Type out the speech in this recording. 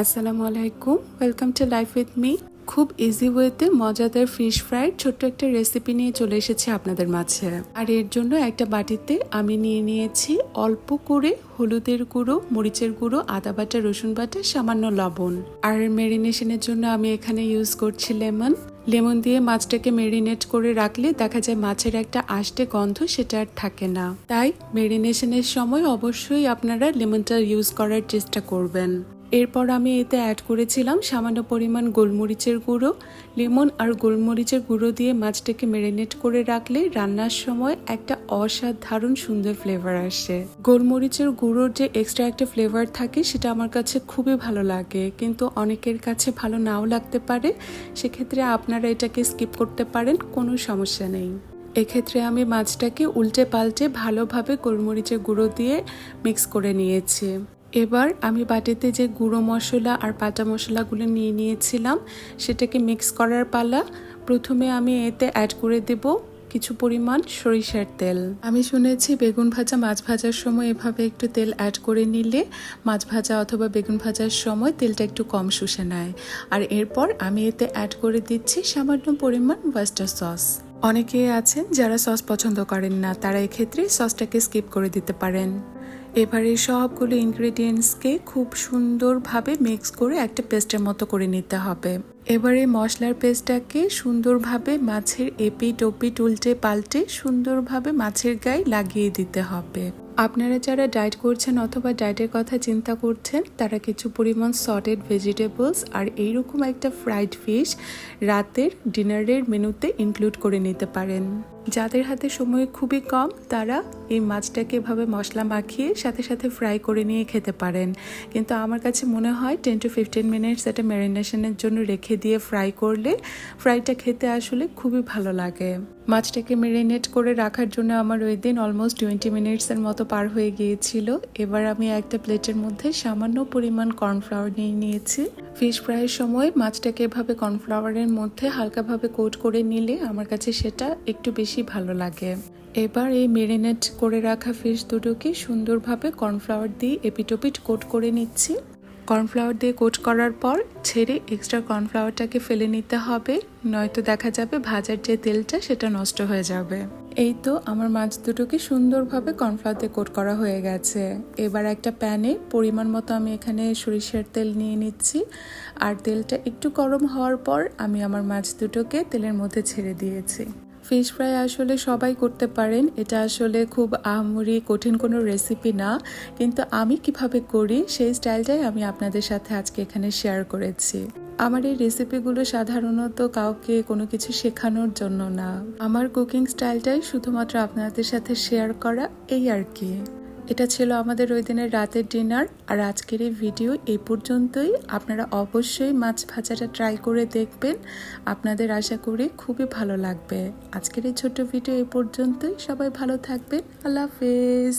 আসসালামু আলাইকুম, welcome to life with me. খুব ইজি ওয়েতে মজাদার ফিশ ফ্রাইড ছোট্ট একটা রেসিপি নিয়ে চলে এসেছি আপনাদের মাঝে। আর এর জন্য একটা বাটিতে আমি নিয়ে নিয়েছি অল্প করে হলুদের গুঁড়ো, মরিচের গুঁড়ো, আদা বাটা, রসুন বাটা, সামান্য লবণ। আর ম্যারিনেশনের জন্য আমি এখানে ইউজ করছি লেমন দিয়ে মাছটাকে মেরিনেট করে রাখলে দেখা যায় মাছের একটা আষ্টে গন্ধ সেটা আর থাকে না। তাই মেরিনেশনের সময় অবশ্যই আপনারা লেমনটা ইউজ করার চেষ্টা করবেন। এরপর আমি এতে অ্যাড করেছিলাম সামান্য পরিমাণ গোলমরিচের গুঁড়ো। লেমন আর গোলমরিচের গুঁড়ো দিয়ে মাছটাকে ম্যারিনেট করে রাখলে রান্নার সময় একটা অসাধারণ সুন্দর ফ্লেভার আসে। গোলমরিচের গুঁড়োর যে এক্সট্রা একটা ফ্লেভার থাকে সেটা আমার কাছে খুবই ভালো লাগে, কিন্তু অনেকের কাছে ভালো নাও লাগতে পারে। সেক্ষেত্রে আপনারা এটাকে স্কিপ করতে পারেন, কোনো সমস্যা নেই। এক্ষেত্রে আমি মাছটাকে উল্টে পাল্টে ভালোভাবে গোলমরিচের গুঁড়ো দিয়ে মিক্স করে নিয়েছি। এবার আমি বাটিতে যে গুঁড়ো মশলা আর বাটা মশলাগুলো নিয়ে নিয়েছিলাম সেটাকে মিক্স করার পালা। প্রথমে আমি এতে অ্যাড করে দেব কিছু পরিমাণ সরিষার তেল। আমি শুনেছি বেগুন ভাজা, মাছ ভাজার সময় এভাবে একটু তেল অ্যাড করে নিলে মাছ ভাজা অথবা বেগুন ভাজার সময় তেলটা একটু কম শুষে নেয়। আর এরপর আমি এতে অ্যাড করে দিচ্ছি সামান্য পরিমাণ ওয়েস্টার সস। অনেকেই আছেন যারা সস পছন্দ করেন না, তারা এক্ষেত্রে সসটাকে স্কিপ করে দিতে পারেন। এবারে সবগুলো ইনগ্রেডিয়েন্টসকে খুব সুন্দরভাবে মিক্স করে একটা পেস্টের মতো করে নিতে হবে। এবারে মশলার পেস্টটাকে সুন্দরভাবে মাছের এপিট ওপিট উল্টে পাল্টে সুন্দরভাবে মাছের গায়ে লাগিয়ে দিতে হবে। আপনারা যারা ডায়েট করছেন অথবা ডায়েটের কথা চিন্তা করছেন তারা কিছু পরিমাণ সটেড ভেজিটেবলস আর এইরকম একটা ফ্রাইড ফিশ রাতের ডিনারের মেনুতে ইনক্লুড করে নিতে পারেন। যাদের হাতে সময় খুবই কম তারা এই মাছটাকে এভাবে মশলা মাখিয়ে সাথে সাথে ফ্রাই করে নিয়ে খেতে পারেন, কিন্তু আমার কাছে মনে হয় 10 to 15 মিনিটস এটা ম্যারিনেশনের জন্য রেখে দিয়ে ফ্রাই করলে ফ্রাইটা খেতে আসলে খুবই ভালো লাগে। মাছটাকে ম্যারিনেট করে রাখার জন্য আমার ওই দিন অলমোস্ট 20 মিনিটসের মতো পার হয়ে গিয়েছিল। এবার আমি একটা প্লেটের মধ্যে সামান্য পরিমাণ কর্নফ্লাওয়ার নিয়ে নিয়েছি। ফিশ ফ্রাইয়ের সময় মাছটাকে এভাবে কর্নফ্লাওয়ারের মধ্যে হালকাভাবে কোট করে নিলে আমার কাছে সেটা একটু বেশি ভালো লাগে। এবার এই ম্যারিনেট করে রাখা ফিশ দুটোকে সুন্দরভাবে কর্নফ্লাওয়ার দিয়ে এপিটোপিট কোট করে নিচ্ছি। কর্নফ্লাওয়ার দিয়ে কোট করার পর ছেড়ে এক্সট্রা কর্নফ্লাওয়ারটাকে ফেলে নিতে হবে, নয়তো দেখা যাবে ভাজার যে তেলটা সেটা নষ্ট হয়ে যাবে। এই তো আমার মাছ দুটোকে সুন্দরভাবে কর্নফ্লাওয়ার দিয়ে কোট করা হয়ে গেছে। এবার একটা প্যানে পরিমাণ মতো আমি এখানে সরিষার তেল নিয়ে নিচ্ছি, আর তেলটা একটু গরম হওয়ার পর আমি আমার মাছ দুটোকে তেলের মধ্যে ছেড়ে দিয়েছি। ফিশ ফ্রাই আসলে সবাই করতে পারেন, এটা আসলে খুব আহামরি কঠিন কোনো রেসিপি না, কিন্তু আমি কিভাবে করি সেই স্টাইলটাই আমি আপনাদের সাথে আজকে এখানে শেয়ার করেছি। আমার এই রেসিপিগুলো সাধারণত কাউকে কোনো কিছু শেখানোর জন্য না, আমার কুকিং স্টাইলটাই শুধুমাত্র আপনাদের সাথে শেয়ার করা, এই আর কি। এটা ছিল আমাদের ওই দিনের রাতের ডিনার। আর আজকের এই ভিডিও এই পর্যন্তই। আপনারা অবশ্যই মাছ ভাজাটা ট্রাই করে দেখবেন, আপনাদের আশা করি খুবই ভালো লাগবে। আজকের এই ছোট্ট ভিডিও এই পর্যন্তই। সবাই ভালো থাকবেন। আল্লাহ হাফেজ।